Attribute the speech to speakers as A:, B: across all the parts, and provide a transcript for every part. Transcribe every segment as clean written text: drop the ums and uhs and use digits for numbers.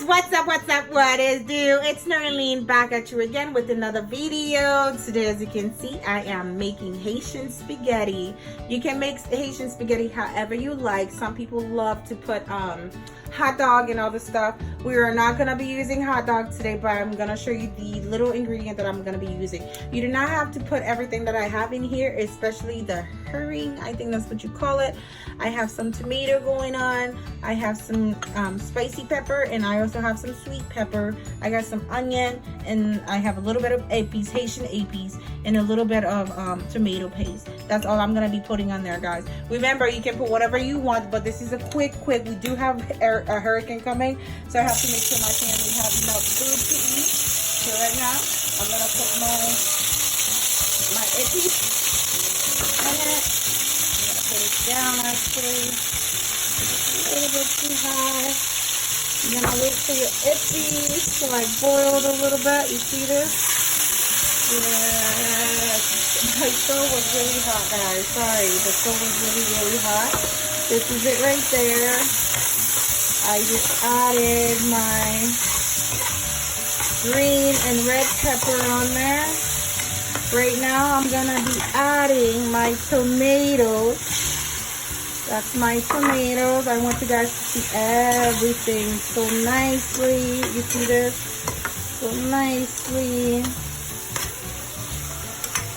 A: What's up, what is do? It's Nerlene back at you again with another video. Today, as you can see, I am making Haitian spaghetti. You can make Haitian spaghetti however you like. Some people love to put hot dog and all the stuff. We are not going to be using hot dog today, but I'm going to show you the little ingredient that I'm going to be using. You do not have to put everything that I have in here, especially the herring, I think that's what you call it. I have some tomato going on. I have some spicy pepper, and I also have some sweet pepper. I got some onion, and I have a little bit of épices, Haitian épices, and a little bit of tomato paste. That's all I'm going to be putting on there, guys. Remember, you can put whatever you want, but this is a quick. We do have a hurricane coming, so I have to make sure my family has enough food to eat. So right now, I'm going to put my épices in it. I'm going to put it down, actually. It's a little bit too high. And then I'll wait for your épices to like boil a little bit. You see this? Yes. My stove was really hot, guys. Sorry, the stove was really hot. This is it right there. I just added my green and red pepper on there. Right now, I'm gonna be adding my tomatoes. That's my tomatoes. I want you guys to see everything so nicely. You see this? So nicely.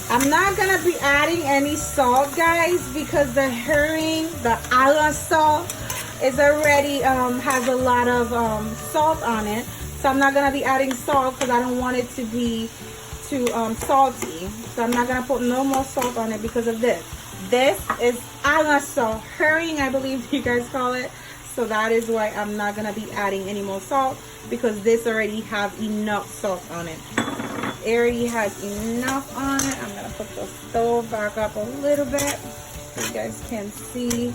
A: I'm not gonna be adding any salt, guys, because the herring, the ala salt, is already has a lot of salt on it. So I'm not gonna be adding salt because I don't want it to be too salty. So I'm not gonna put no more salt on it because of this. This is ala salt, herring, I believe you guys call it. So that is why I'm not gonna be adding any more salt, because this already have enough salt on it. It already has enough on it. I'm gonna put the stove back up a little bit so you guys can see.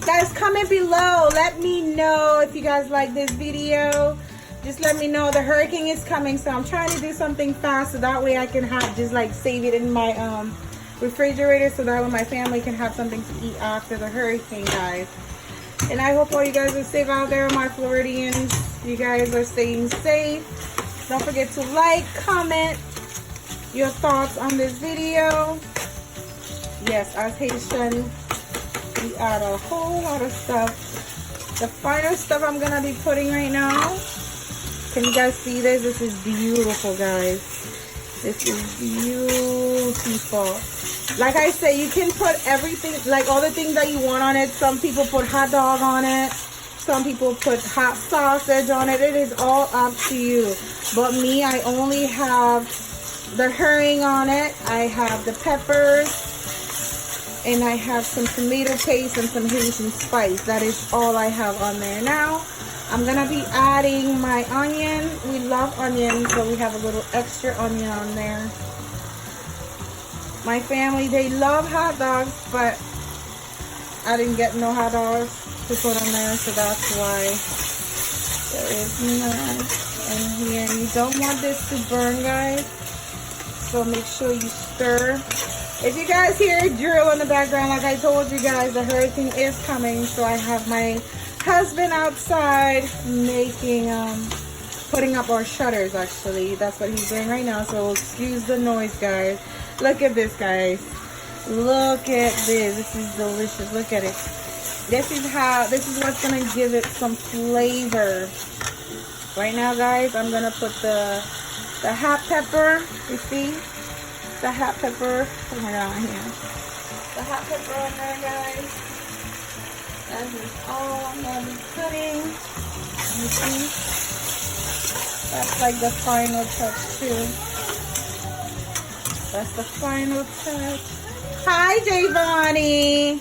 A: Guys, comment below. Let me know if you guys like this video. Just let me know. The hurricane is coming, so I'm trying to do something fast so that way I can have just like save it in my refrigerator, so that way my family can have something to eat after the hurricane, guys. And I hope all you guys are safe out there, my Floridians. You guys are staying safe. Don't forget to like, comment your thoughts on this video. Yes, as Haitian, we add a whole lot of stuff. The final stuff I'm gonna be putting right now. Can you guys see this? This is beautiful, guys. This is beautiful. Like I said, you can put everything, like all the things that you want on it. Some people put hot dog on it. Some people put hot sausage on it. It is all up to you. But me, I only have the herring on it. I have the peppers. And I have some tomato paste and some Haitian spice. That is all I have on there now. I'm going to be adding my onion. We love onions, so we have a little extra onion on there. My family, they love hot dogs, but I didn't get no hot dogs to put on there, so that's why there is none in here. You don't want this to burn, guys, so make sure you stir. If you guys hear a drill in the background, like I told you guys, the hurricane is coming, so I have my husband outside making putting up our shutters. Actually, that's what he's doing right now, so excuse the noise, guys. Look at this, guys. Look at this. This is delicious. Look at it. This is what's gonna give it some flavor. Right now, guys, I'm gonna put the hot pepper. You see the hot pepper? Oh my god, here. The hot pepper on there, guys. That is all I'm gonna be putting. You see? That's like the final touch too. That's the final touch. Hi, Javani.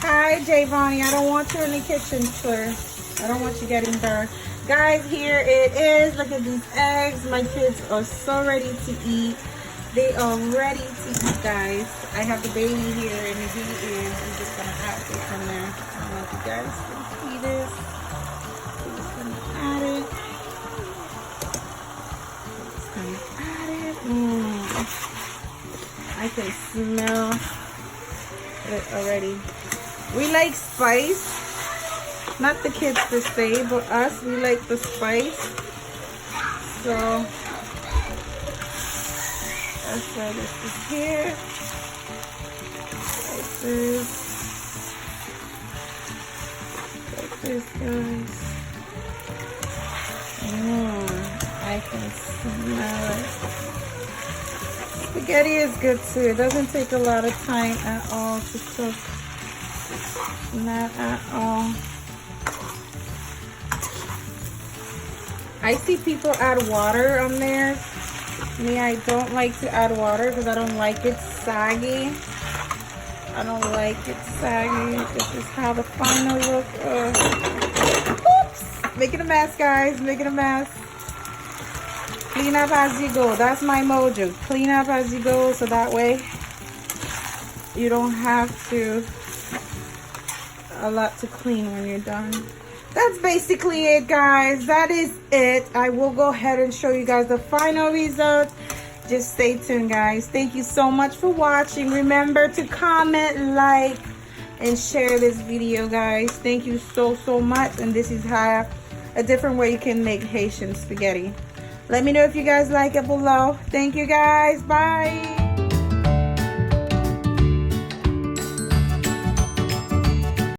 A: Hi, Javani. I don't want you in the kitchen, sir. I don't want you getting burned. Guys, here it is. Look at these eggs. My kids are so ready to eat. They are ready to eat, guys. I have the baby here, and he is. I'm just gonna add this in there. I don't know if you guys can see this. I'm just gonna add it. Just gonna add it. I can smell it already. We like spice, Not the kids per se, but us, we like the spice. So that's why this is here. Like this, guys. I can smell it. Spaghetti is good too. It doesn't take a lot of time at all to cook. Not at all. I see people add water on theirs. Me, I don't like to add water because I don't like it saggy. I don't like it saggy. This is how the final look. Oops! Making a mess, guys. Making a mess. Clean up as you go. That's my mojo. Clean up as you go, so that way you don't have to a lot to clean when you're done. That's basically it, guys. That is it. I will go ahead and show you guys the final result. Just stay tuned, guys. Thank you so much for watching. Remember to comment, like, and share this video, guys. Thank you so much. And this is how a different way you can make Haitian spaghetti. Let me know if you guys like it below. Thank you, guys. Bye.